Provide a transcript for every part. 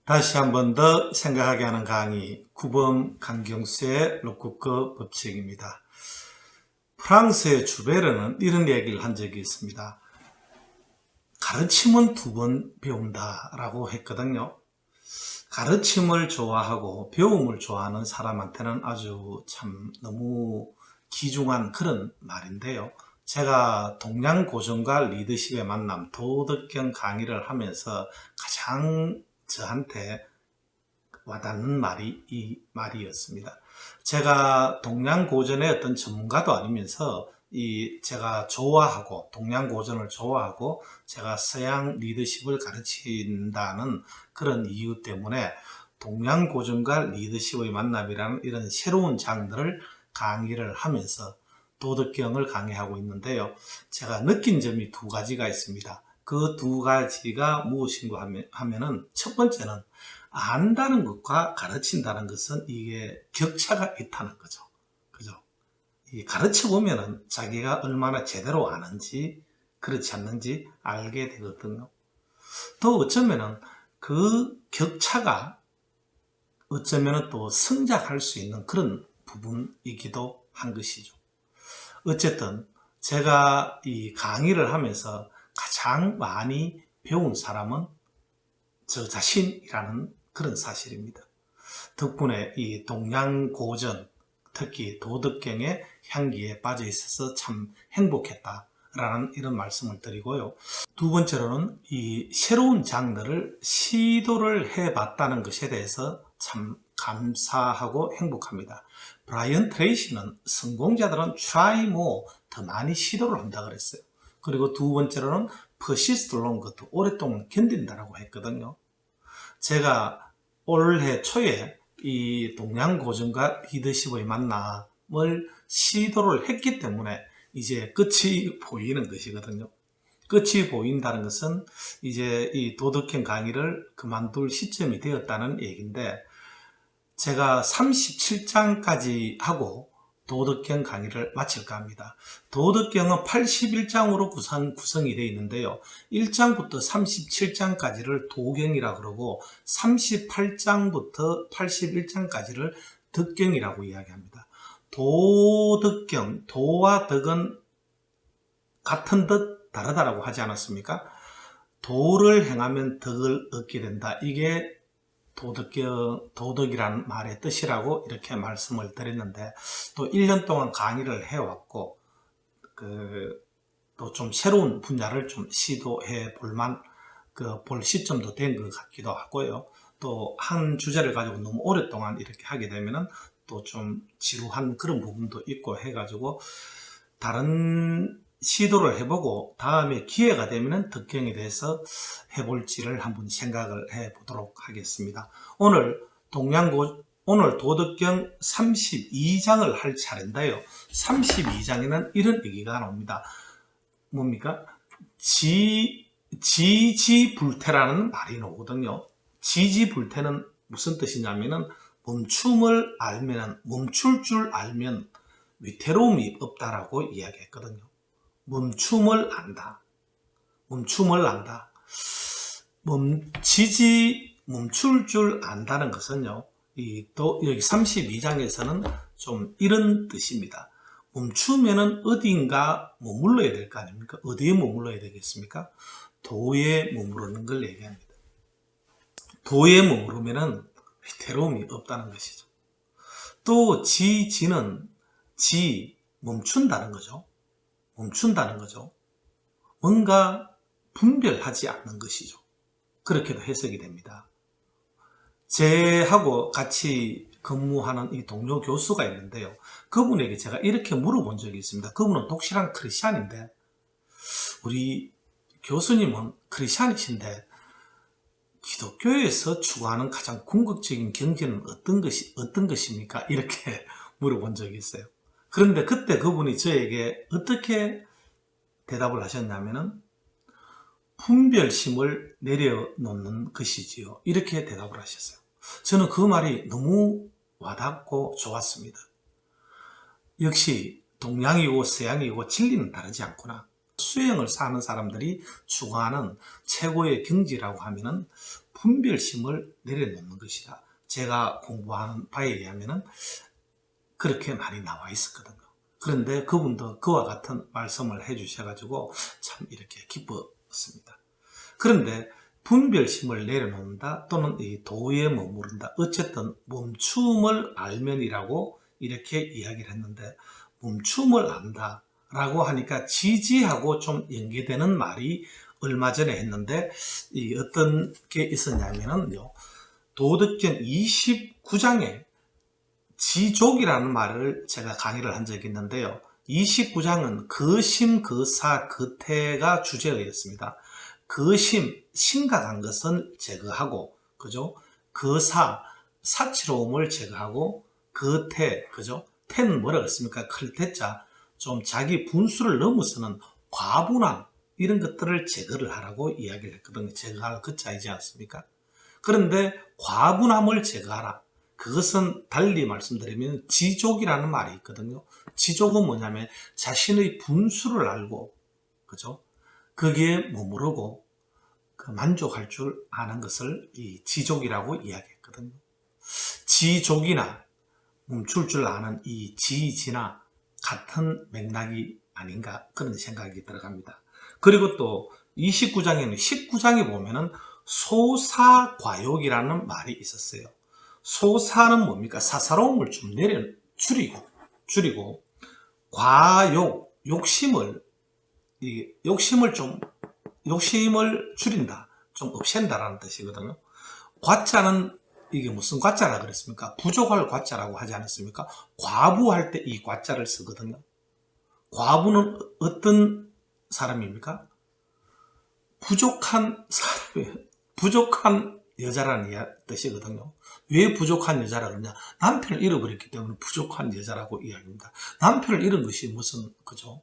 다시 한 번 더 생각하게 하는 강의, 구범 강경수의 로쿠꺼 법칙입니다. 프랑스의 주베르는 이런 얘기를 한 적이 있습니다. 가르침은 2번 배운다라고 했거든요. 가르침을 좋아하고 배움을 좋아하는 사람한테는 아주 참 너무 귀중한 그런 말인데요. 제가 동양고전과 리더십의 만남 도덕경 강의를 하면서 가장 저한테 와닿는 말이 이 말이었습니다. 제가 동양고전의 어떤 전문가도 아니면서 제가 좋아하고 동양고전을 좋아하고 제가 서양 리더십을 가르친다는 그런 이유 때문에 동양고전과 리더십의 만남이라는 이런 새로운 장르를 강의를 하면서 도덕경을 강의하고 있는데요. 제가 느낀 점이 2가지가 있습니다. 그 2가지가 무엇인가 하면은 첫 번째는 안다는 것과 가르친다는 것은 이게 격차가 있다는 거죠. 그죠? 가르쳐 보면은 자기가 얼마나 제대로 아는지 그렇지 않는지 알게 되거든요. 또 어쩌면은 그 격차가 어쩌면은 또 성장할 수 있는 그런 부분이기도 한 것이죠. 어쨌든 제가 이 강의를 하면서 가장 많이 배운 사람은 저 자신이라는 그런 사실입니다. 덕분에 이 동양고전, 특히 도덕경의 향기에 빠져 있어서 참 행복했다라는 이런 말씀을 드리고요. 2번째로는 이 새로운 장르를 시도를 해봤다는 것에 대해서 참 감사하고 행복합니다. 브라이언 트레이시는 성공자들은 try more, 더 많이 시도를 한다 그랬어요. 그리고 2번째로는 persist longer, 더 오랫동안 견딘다라고 했거든요. 제가 올해 초에 이 동양고전과 리더십의 만남을 시도를 했기 때문에 이제 끝이 보이는 것이거든요. 끝이 보인다는 것은 이제 이 도덕경 강의를 그만둘 시점이 되었다는 얘기인데, 제가 37장까지 하고 도덕경 강의를 마칠까 합니다. 도덕경은 81장으로 구성이 되어 있는데요. 1장부터 37장까지를 도경이라고 그러고 38장부터 81장까지를 덕경이라고 이야기합니다. 도덕경, 도와 덕은 같은 듯 다르다라고 하지 않았습니까? 도를 행하면 덕을 얻게 된다. 이게 도덕이라는 말의 뜻이라고 이렇게 말씀을 드렸는데, 또 1년 동안 강의를 해왔고, 또 좀 새로운 분야를 좀 시도해 볼 시점도 된 것 같기도 하고요. 또 한 주제를 가지고 너무 오랫동안 이렇게 하게 되면은 또 좀 지루한 그런 부분도 있고 해가지고, 다른 시도를 해보고 다음에 기회가 되면 덕경에 대해서 해볼지를 한번 생각을 해보도록 하겠습니다. 오늘 도덕경 32장을 할 차례인데요. 32장에는 이런 얘기가 나옵니다. 뭡니까? 지지불태라는 말이 나오거든요. 지지불태는 무슨 뜻이냐면은 멈출 줄 알면 위태로움이 없다라고 이야기했거든요. 멈춤을 안다. 멈출 줄 안다는 것은요, 여기 32장에서는 좀 이런 뜻입니다. 멈추면은 어딘가 머물러야 될 거 아닙니까? 어디에 머물러야 되겠습니까? 도에 머무르는 걸 얘기합니다. 도에 머무르면은 위태로움이 없다는 것이죠. 또 지지는 멈춘다는 거죠. 뭔가 분별하지 않는 것이죠. 그렇게도 해석이 됩니다. 제하고 같이 근무하는 이 동료 교수가 있는데요. 그분에게 제가 이렇게 물어본 적이 있습니다. 그분은 독실한 크리스찬인데, 우리 교수님은 크리스찬이신데 기독교에서 추구하는 가장 궁극적인 경제는 어떤 것입니까? 이렇게 물어본 적이 있어요. 그런데 그때 그분이 저에게 어떻게 대답을 하셨냐면은, 분별심을 내려놓는 것이지요. 이렇게 대답을 하셨어요. 저는 그 말이 너무 와닿고 좋았습니다. 역시 동양이고 서양이고 진리는 다르지 않구나. 수행을 사는 사람들이 추구하는 최고의 경지라고 하면은 분별심을 내려놓는 것이다. 제가 공부하는 바에 의하면은 그렇게 많이 나와 있었거든요. 그런데 그분도 그와 같은 말씀을 해 주셔가지고 참 이렇게 기뻤습니다. 그런데 분별심을 내려놓는다 또는 이 도에 머무른다, 어쨌든 멈춤을 알면이라고 이렇게 이야기를 했는데, 멈춤을 안다 라고 하니까 지지하고 좀 연계되는 말이 얼마 전에 했는데, 이 어떤 게 있었냐면요, 도덕경 29장에 지족이라는 말을 제가 강의를 한 적이 있는데요, 29장은 거심, 거사, 거태가 주제였습니다. 거심, 심각한 것은 제거하고, 그죠? 거사, 사치로움을 제거하고, 거태, 그죠? 태는 뭐라 그랬습니까? 클태자, 좀 자기 분수를 넘어서는 과분함, 이런 것들을 제거를 하라고 이야기를 했거든요. 제거할 거자이지 않습니까? 그런데 과분함을 제거하라. 그것은 달리 말씀드리면 지족이라는 말이 있거든요. 지족은 뭐냐면 자신의 분수를 알고, 그죠? 거기에 머무르고 만족할 줄 아는 것을 이 지족이라고 이야기했거든요. 지족이나 멈출 줄 아는 이 지지나 같은 맥락이 아닌가, 그런 생각이 들어갑니다. 그리고 또 29장에는 19장에 보면은 소사과욕이라는 말이 있었어요. 소사는 뭡니까? 사사로움을 좀 줄이고 과욕, 욕심을 줄인다, 좀 없앤다라는 뜻이거든요. 과자는 이게 무슨 과자라 그랬습니까? 부족할 과자라고 하지 않았습니까? 과부할 때 이 과자를 쓰거든요. 과부는 어떤 사람입니까? 부족한 여자라는 뜻이거든요. 왜 부족한 여자라 그러냐? 남편을 잃어버렸기 때문에 부족한 여자라고 이야기합니다. 남편을 잃은 것이 무슨, 그죠?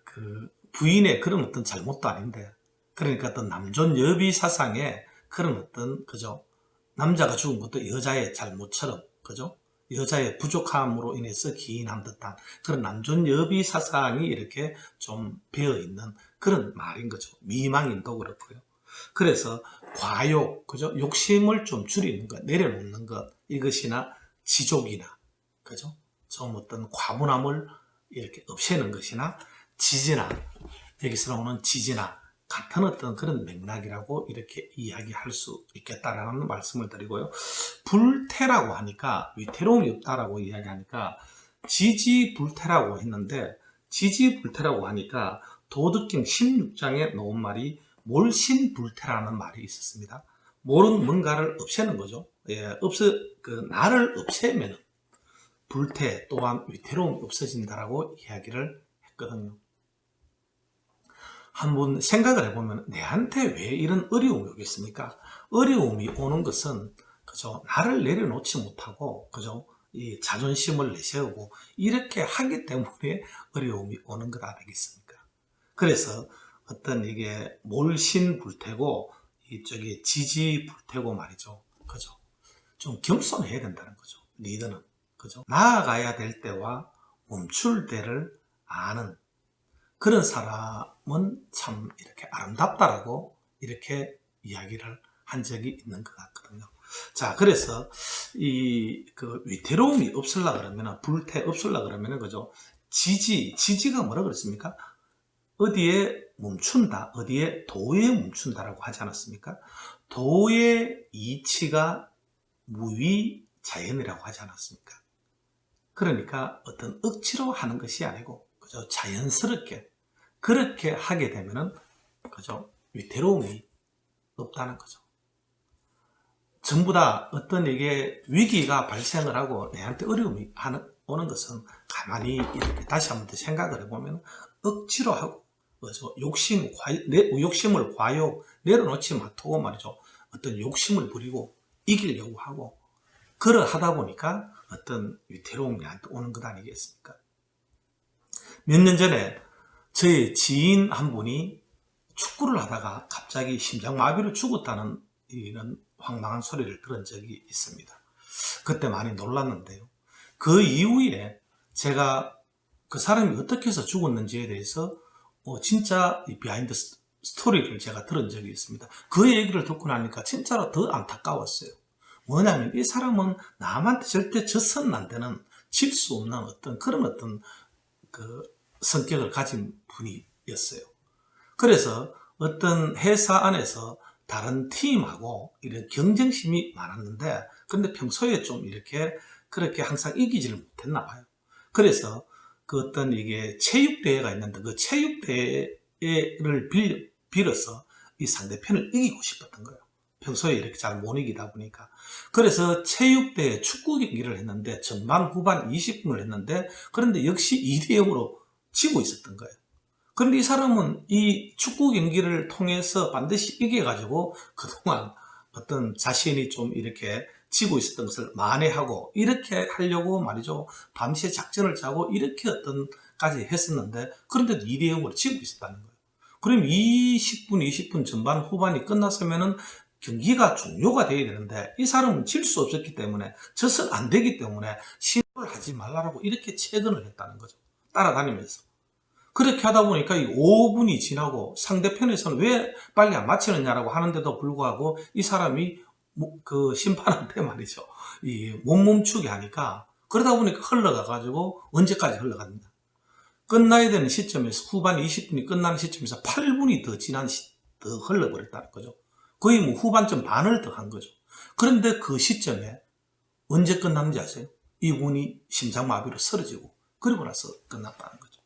그 부인의 그런 어떤 잘못도 아닌데, 그러니까 어떤 남존 여비 사상에 그런 어떤, 그죠? 남자가 죽은 것도 여자의 잘못처럼, 그죠? 여자의 부족함으로 인해서 기인한 듯한 그런 남존 여비 사상이 이렇게 좀 배어 있는 그런 말인 거죠. 미망인도 그렇고요. 그래서 과욕, 그죠? 욕심을 좀 줄이는 것, 내려놓는 것, 이것이나 지족이나, 그죠? 좀 어떤 과분함을 이렇게 없애는 것이나 지지나, 여기서 나오는 지지나 같은 어떤 그런 맥락이라고 이렇게 이야기할 수 있겠다라는 말씀을 드리고요. 불태라고 하니까, 위태로움이 없다라고 이야기하니까 지지불태라고 했는데, 지지불태라고 하니까 도덕경 16장에 놓은 말이 몰신불태라는 말이 있었습니다. 몰은 뭔가를 없애는 거죠. 나를 없애면 불태 또한 위태로움이 없어진다라고 이야기를 했거든요. 한번 생각을 해보면 내한테 왜 이런 어려움이 오겠습니까? 어려움이 오는 것은, 그죠? 나를 내려놓지 못하고, 그죠? 이 자존심을 내세우고 이렇게 하기 때문에 어려움이 오는 것 아니겠습니까? 그래서 어떤 이게 몰신불태고 이쪽에 지지불태고 말이죠. 그죠? 좀 겸손해야 된다는 거죠. 리더는. 그죠? 나아가야 될 때와 멈출 때를 아는 그런 사람은 참 이렇게 아름답다라고 이렇게 이야기를 한 적이 있는 것 같거든요. 자, 그래서 그 위태로움이 없으려 그러면, 불태 없으려 그러면, 그죠? 지지가 뭐라 그랬습니까? 어디에 멈춘다, 어디에 도에 멈춘다라고 하지 않았습니까? 도의 이치가 무위자연이라고 하지 않았습니까? 그러니까 어떤 억지로 하는 것이 아니고, 그죠? 자연스럽게 그렇게 하게 되면은, 그죠? 위태로움이 없다는 거죠. 전부 다 어떤 이게 위기가 발생을 하고 내한테 어려움이 오는 것은 가만히 이렇게 다시 한번 더 생각을 해보면 억지로 하고, 그죠? 욕심을 과욕 내려놓지 못하고 말이죠. 어떤 욕심을 부리고 이기려고 하고, 그러하다 보니까 어떤 위태로움이 나한테 오는 것 아니겠습니까? 몇 년 전에 저희 지인 한 분이 축구를 하다가 갑자기 심장마비로 죽었다는 이런 황당한 소리를 들은 적이 있습니다. 그때 많이 놀랐는데요. 그 이후에 제가 그 사람이 어떻게 해서 죽었는지에 대해서 진짜 이 비하인드 스토리를 제가 들은 적이 있습니다. 그 얘기를 듣고 나니까 진짜로 더 안타까웠어요. 뭐냐면 이 사람은 남한테 절대 져서는 안 되는, 질 수 없는 어떤 그런 어떤 그 성격을 가진 분이었어요. 그래서 어떤 회사 안에서 다른 팀하고 이런 경쟁심이 많았는데, 근데 평소에 좀 이렇게 그렇게 항상 이기지를 못했나 봐요. 그래서 그 어떤 이게 체육대회가 있는데 그 체육대회를 빌어서 이 상대편을 이기고 싶었던 거예요. 평소에 이렇게 잘 못 이기다 보니까. 그래서 체육대회 축구 경기를 했는데 전반 후반 20분을 했는데, 그런데 역시 2대 0으로 지고 있었던 거예요. 그런데 이 사람은 이 축구 경기를 통해서 반드시 이겨가지고 그동안 어떤 자신이 좀 이렇게 지고 있었던 것을 만회하고 이렇게 하려고 말이죠. 밤새 작전을 짜고 이렇게 어떤까지 했었는데, 그런데도 2대 0으로 지고 있었다는 거예요. 그럼 20분 전반 후반이 끝났으면은 경기가 종료가 돼야 되는데, 이 사람은 질 수 없었기 때문에, 져서는 안 되기 때문에 신호를 하지 말라고 이렇게 체근을 했다는 거죠. 따라다니면서. 그렇게 하다 보니까 이 5분이 지나고 상대편에서는 왜 빨리 안 마치느냐라고 하는데도 불구하고 이 사람이 그 심판한테 말이죠. 이 못 멈추게 하니까, 그러다 보니까 흘러가가지고 언제까지 흘러갑니다. 끝나야 되는 시점에서, 후반 20분이 끝나는 시점에서 8분이 더 흘러버렸다는 거죠. 거의 뭐 후반전 반을 더 한 거죠. 그런데 그 시점에 언제 끝났는지 아세요? 이분이 심장마비로 쓰러지고 그리고 나서 끝났다는 거죠.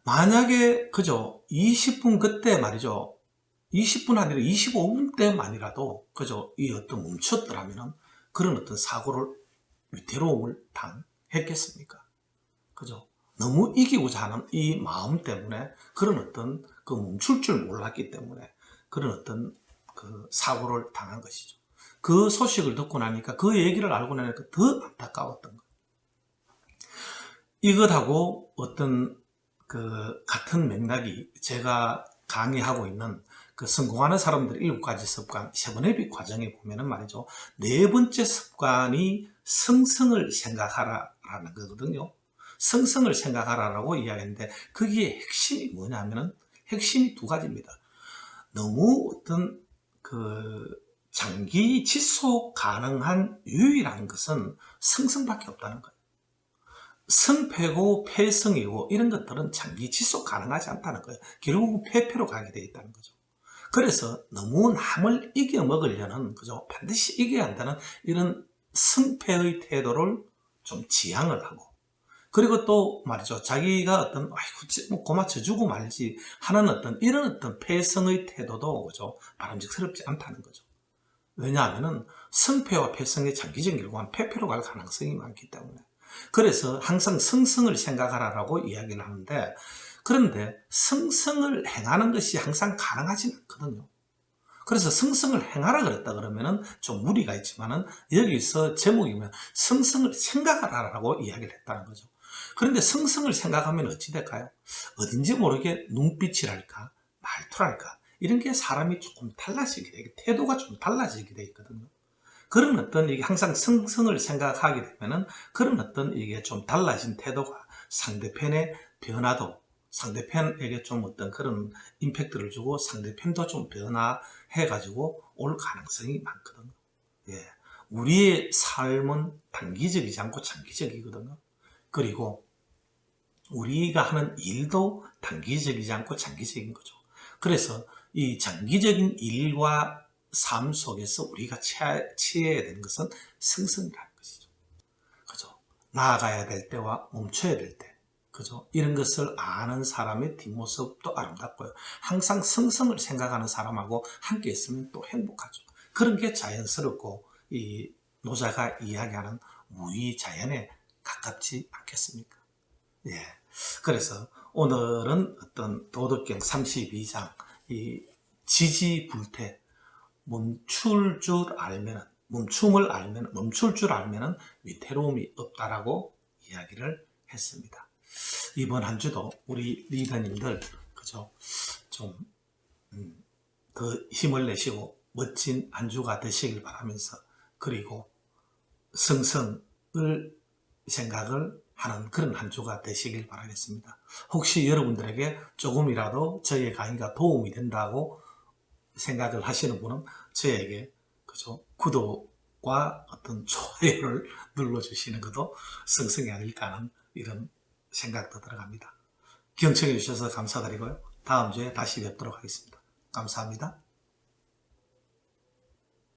만약에 그죠 20분 그때 말이죠, 20분 아니라 25분 때만이라도 그죠 이 어떤 멈췄더라면은 그런 어떤 사고를, 위태로움을 당했겠습니까? 그죠? 너무 이기고자 하는 이 마음 때문에, 그런 어떤 그 멈출 줄 몰랐기 때문에 그런 어떤 그 사고를 당한 것이죠. 그 소식을 듣고 나니까, 그 얘기를 알고 나니까 더 안타까웠던 거예요. 이것하고 어떤 그 같은 맥락이, 제가 강의하고 있는 그 성공하는 사람들 7가지 습관, 세븐헤빗 과정에 보면은 말이죠. 4번째 습관이 성성을 생각하라라는 거거든요. 성성을 생각하라라고 이야기했는데, 거기에 핵심이 뭐냐면은, 핵심이 2가지입니다. 너무 어떤 그 장기 지속 가능한 유일한 것은 성성밖에 없다는 거예요. 성패고 패성이고 이런 것들은 장기 지속 가능하지 않다는 거예요. 결국은 패패로 가게 되어 있다는 거죠. 그래서 너무 남을 이겨 먹으려는, 그죠, 반드시 이겨야 한다는 이런 성패의 태도를 좀 지양을 하고, 그리고 또 말이죠, 자기가 어떤 아이고 뭐 고마 져주고 말지 하는 어떤 이런 어떤 패성의 태도도, 그죠, 바람직스럽지 않다는 거죠. 왜냐하면은 성패와 패성의 장기적인 결과는 패패로 갈 가능성이 많기 때문에. 그래서 항상 성성을 생각하라라고 이야기를 하는데, 그런데 성성을 행하는 것이 항상 가능하지는 않거든요. 그래서 성성을 행하라 그랬다 그러면은 좀 무리가 있지만은, 여기서 제목이면 성성을 생각하라라고 이야기를 했다는 거죠. 그런데 성성을 생각하면 어찌 될까요? 어딘지 모르게 눈빛이랄까, 말투랄까, 이런 게 사람이 조금 달라지게 되게, 태도가 좀 달라지게 돼 있거든요. 그런 어떤 이게 항상 성성을 생각하게 되면은, 그런 어떤 이게 좀 달라진 태도가 상대편의 변화도, 상대편에게 좀 어떤 그런 임팩트를 주고 상대편도 좀 변화해가지고 올 가능성이 많거든요. 예. 우리의 삶은 단기적이지 않고 장기적이거든요. 그리고 우리가 하는 일도 단기적이지 않고 장기적인 거죠. 그래서 이 장기적인 일과 삶 속에서 우리가 취해야 되는 것은 성성이라는 것이죠. 그죠? 나아가야 될 때와 멈춰야 될 때. 그죠? 이런 것을 아는 사람의 뒷모습도 아름답고요. 항상 성성을 생각하는 사람하고 함께 있으면 또 행복하죠. 그런 게 자연스럽고, 이 노자가 이야기하는 무의자연에 가깝지 않겠습니까? 예. 그래서 오늘은 어떤 도덕경 32장, 이 지지불태, 멈출 줄 알면은 위태로움이 없다라고 이야기를 했습니다. 이번 한 주도 우리 리더님들, 그죠, 좀 더 힘을 내시고 멋진 한 주가 되시길 바라면서, 그리고 성성을 생각을 하는 그런 한 주가 되시길 바라겠습니다. 혹시 여러분들에게 조금이라도 저희의 강의가 도움이 된다고 생각을 하시는 분은 저에게 그죠? 구독과 어떤 좋아요를 눌러주시는 것도 성성이 아닐까 하는 이런 생각도 들어갑니다. 경청해 주셔서 감사드리고요. 다음 주에 다시 뵙도록 하겠습니다. 감사합니다.